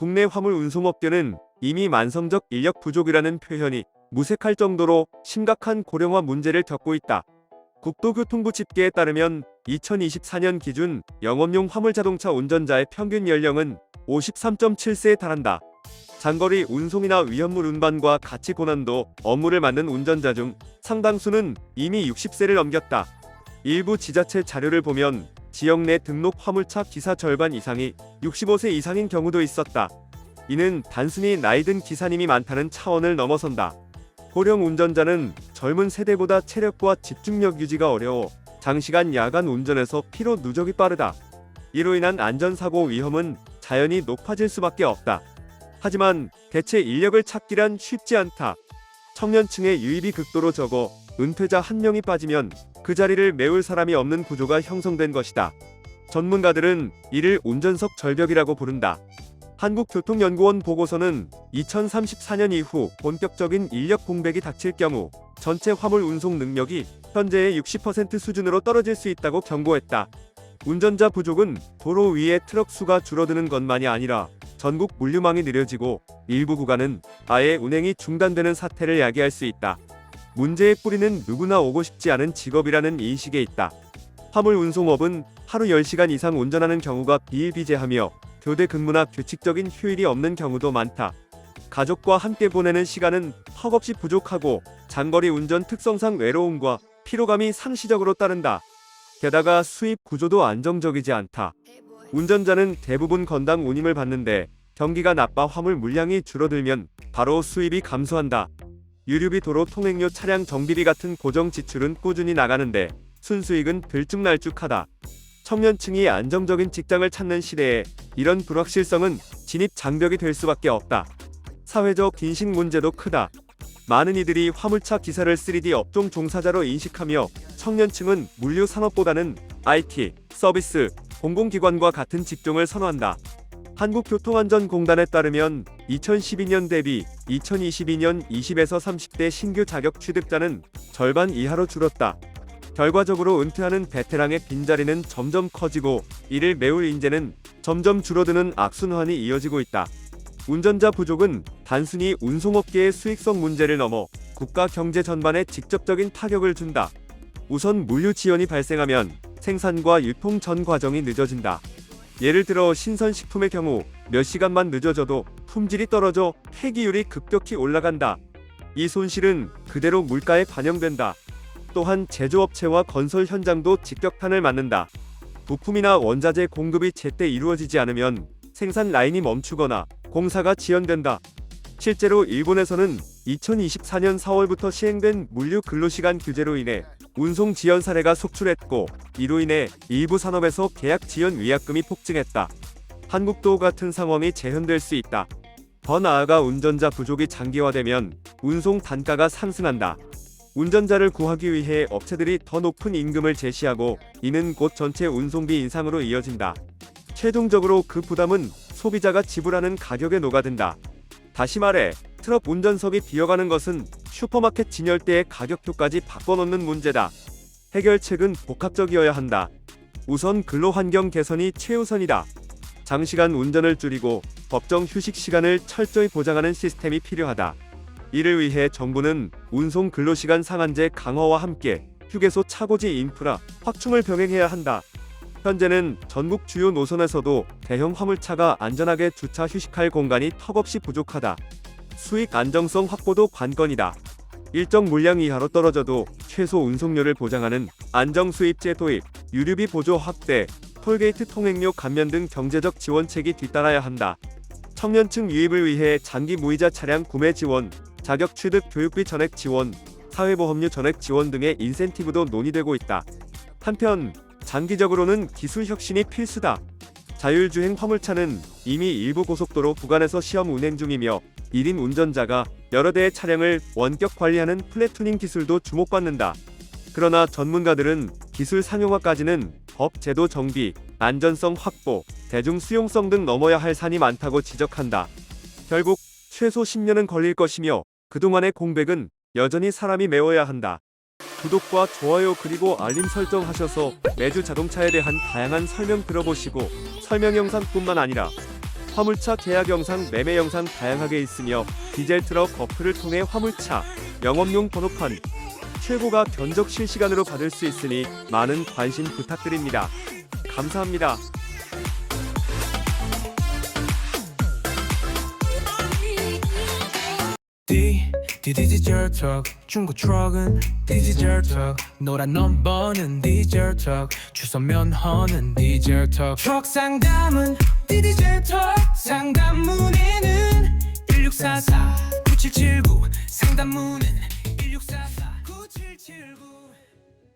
국내 화물 운송업계는 이미 만성적 인력 부족이라는 표현이 무색할 정도로 심각한 고령화 문제를 겪고 있다. 국토교통부 집계에 따르면 2024년 기준 영업용 화물자동차 운전자의 평균 연령은 53.7세에 달한다. 장거리 운송이나 위험물 운반과 가치 고난도 업무를 맡는 운전자 중 상당수는 이미 60세를 넘겼다. 일부 지자체 자료를 보면 지역 내 등록 화물차 기사 절반 이상이 65세 이상인 경우도 있었다. 이는 단순히 나이든 기사님이 많다는 차원을 넘어선다. 고령 운전자는 젊은 세대보다 체력과 집중력 유지가 어려워 장시간 야간 운전에서 피로 누적이 빠르다. 이로 인한 안전사고 위험은 자연히 높아질 수밖에 없다. 하지만 대체 인력을 찾기란 쉽지 않다. 청년층의 유입이 극도로 적어 은퇴자 한 명이 빠지면 그 자리를 메울 사람이 없는 구조가 형성된 것이다. 전문가들은 이를 운전석 절벽이라고 부른다. 한국교통연구원 보고서는 2034년 이후 본격적인 인력 공백이 닥칠 경우 전체 화물 운송 능력이 현재의 60% 수준으로 떨어질 수 있다고 경고했다. 운전자 부족은 도로 위에 트럭 수가 줄어드는 것만이 아니라 전국 물류망이 느려지고 일부 구간은 아예 운행이 중단되는 사태를 야기할 수 있다. 문제의 뿌리는 누구나 오고 싶지 않은 직업이라는 인식에 있다. 화물 운송업은 하루 10시간 이상 운전하는 경우가 비일비재하며 교대 근무나 규칙적인 휴일이 없는 경우도 많다. 가족과 함께 보내는 시간은 턱없이 부족하고 장거리 운전 특성상 외로움과 피로감이 상시적으로 따른다. 게다가 수입 구조도 안정적이지 않다. 운전자는 대부분 건당 운임을 받는데 경기가 나빠 화물 물량이 줄어들면 바로 수입이 감소한다. 유류비, 도로 통행료, 차량 정비비 같은 고정 지출은 꾸준히 나가는데 순수익은 들쭉날쭉하다. 청년층이 안정적인 직장을 찾는 시대에 이런 불확실성은 진입 장벽이 될 수밖에 없다. 사회적 인식 문제도 크다. 많은 이들이 화물차 기사를 3D 업종 종사자로 인식하며 청년층은 물류 산업보다는 IT, 서비스, 공공기관과 같은 직종을 선호한다. 한국교통안전공단에 따르면 2012년 대비 2022년 20에서 30대 신규 자격 취득자는 절반 이하로 줄었다. 결과적으로 은퇴하는 베테랑의 빈자리는 점점 커지고 이를 메울 인재는 점점 줄어드는 악순환이 이어지고 있다. 운전자 부족은 단순히 운송업계의 수익성 문제를 넘어 국가 경제 전반에 직접적인 타격을 준다. 우선 물류 지연이 발생하면 생산과 유통 전 과정이 늦어진다. 예를 들어 신선식품의 경우 몇 시간만 늦어져도 품질이 떨어져 폐기율이 급격히 올라간다. 이 손실은 그대로 물가에 반영된다. 또한 제조업체와 건설 현장도 직격탄을 맞는다. 부품이나 원자재 공급이 제때 이루어지지 않으면 생산 라인이 멈추거나 공사가 지연된다. 실제로 일본에서는 2024년 4월부터 시행된 물류 근로시간 규제로 인해 운송 지연 사례가 속출했고 이로 인해 일부 산업에서 계약 지연 위약금이 폭증했다. 한국도 같은 상황이 재현될 수 있다. 더 나아가 운전자 부족이 장기화되면 운송 단가가 상승한다. 운전자를 구하기 위해 업체들이 더 높은 임금을 제시하고 이는 곧 전체 운송비 인상으로 이어진다. 최종적으로 그 부담은 소비자가 지불하는 가격에 녹아든다. 다시 말해 트럭 운전석이 비어가는 것은 슈퍼마켓 진열대의 가격표까지 바꿔놓는 문제다. 해결책은 복합적이어야 한다. 우선 근로환경 개선이 최우선이다. 장시간 운전을 줄이고 법정 휴식 시간을 철저히 보장하는 시스템이 필요하다. 이를 위해 정부는 운송 근로시간 상한제 강화와 함께 휴게소 차고지 인프라 확충을 병행해야 한다. 현재는 전국 주요 노선에서도 대형 화물차가 안전하게 주차 휴식할 공간이 턱없이 부족하다. 수익 안정성 확보도 관건이다. 일정 물량 이하로 떨어져도 최소 운송료를 보장하는 안정수입제 도입, 유류비 보조 확대, 톨게이트 통행료 감면 등 경제적 지원책이 뒤따라야 한다. 청년층 유입을 위해 장기 무이자 차량 구매 지원, 자격 취득 교육비 전액 지원, 사회보험료 전액 지원 등의 인센티브도 논의되고 있다. 한편 장기적으로는 기술 혁신이 필수다. 자율주행 화물차는 이미 일부 고속도로 구간에서 시험 운행 중이며 1인 운전자가 여러 대의 차량을 원격 관리하는 플래투닝 기술도 주목받는다. 그러나 전문가들은 기술 상용화까지는 법 제도 정비, 안전성 확보, 대중 수용성 등 넘어야 할 산이 많다고 지적한다. 결국 최소 10년은 걸릴 것이며 그동안의 공백은 여전히 사람이 메워야 한다. 구독과 좋아요 그리고 알림 설정하셔서 매주 자동차에 대한 다양한 설명 들어보시고 설명 영상뿐만 아니라 화물차 계약 영상, 매매 영상 다양하게 있으며 디젤 트럭 어플을 통해 화물차 영업용 번호판 최고가 견적 실시간으로 받을 수 있으니 많은 관심 부탁드립니다. 감사합니다. 디젤 트럭 중고 트럭은 디젤 트럭 노란 넘버는 디젤 트럭 주소 면허는 디젤 트럭 트럭 상담은 디젤 트럭 상담 문의는 1644-9779 상담 문의